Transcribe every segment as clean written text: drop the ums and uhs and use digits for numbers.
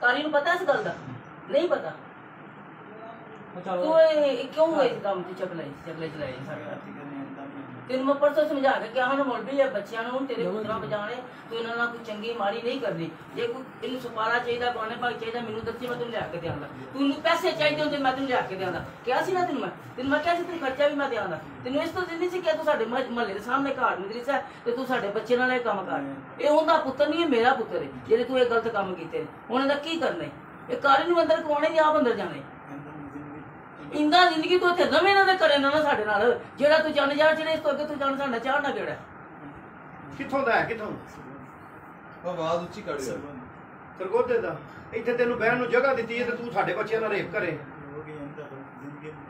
कारी पता इस गल का नहीं पता तू क्यों इस काम की चपले चलाई तेन मैं परसों समझा के क्या मौलवी है बच्चों को तेरे पुत्रा बचाने तू इन्होंने कोई चंगी माड़ी नहीं करनी जे कोई इन सुपारा चाहिए पाने भाई चाहिए मैनू दसी मैं तुम लिया के देंगा तू पैसे चाहिए होंगे मैं तुम लिया के देंगा क्या सी ना तेन मैं क्या तेन खर्चा भी मैं देंगा तेन इस तो नहीं क्या तू साडे महल्ले के सामने घर निकली सा ते तू साडे बच्चे नाल काम कर ये उनका पुत्र नहीं है मेरा पुत्र है जेडे तू ये गलत काम कीते हुण इहदा की करना है ये कारी नूं अंदर कवाने या आप अंदर जाने इंदा जिंदगी तू इत्थे रवे ना करे ना साडे नाल जेड़ा तू जान जा जेड़े इस तो अगे तू जान साडा चाहना केड़ा कित्थों दा है कित्थों आवाज उच्ची कर सरगोधे दा इत्थे तेनू बहन नू जगह दित्ती है ते तू साडे बच्चों नाल रेप करे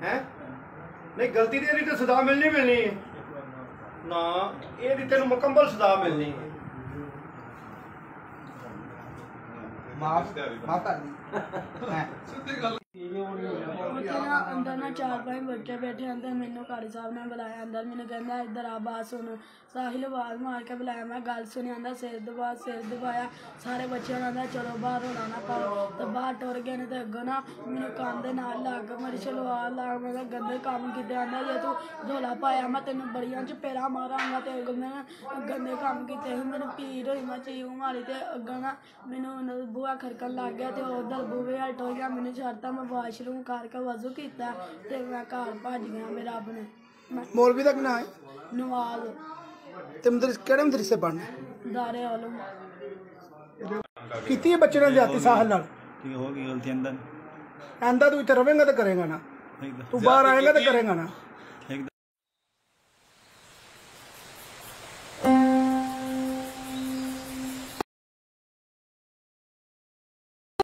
हैं नहीं गलती दी ते सजा मिलनी है ना ये दी तेनू मुकम्मल सजा मिलनी है माफ कर अंदर ना 4-5 बच्चे बैठे अंदर मैनू कारी साहब ने बुलाया अंदर मैंने कहना इधर आ बात सुन साहिल आवाज मार के बुलाया मैं गल सुनी आंदा सिर दबाया सारे बच्चों ने आंदा चलो बाहर होना ना पाओ तो बाहर टुर गए ने तो अगों ना मैनू कंन दे नाल लग मेरी शलवार लग मतलब गंदे काम किते आंदा जे तू झोला पाया मैं तेन बड़ियां चपेड़ा मारांगा ते अगों मैं गंदे काम किते मैनू पीड़ होई मैं चीख मारी ते अगों ना मैनू बूहा खड़कन लग गया तो उधर बूहे हट हो गया मैनू छड्डता मैं वाशरूम करके वजू किया ते मैं घर भज गया मेरा अपने मौलवी का नाम है नवाज ते केड़े मदरसे पढ़ने दारे आलम कीती है बच्चे ने जाती साहल नाल होगी गलती अंदर आंदा तू इत्थे रवेंगा तो करेगा ना तू बाहर आएगा तो करेगा ना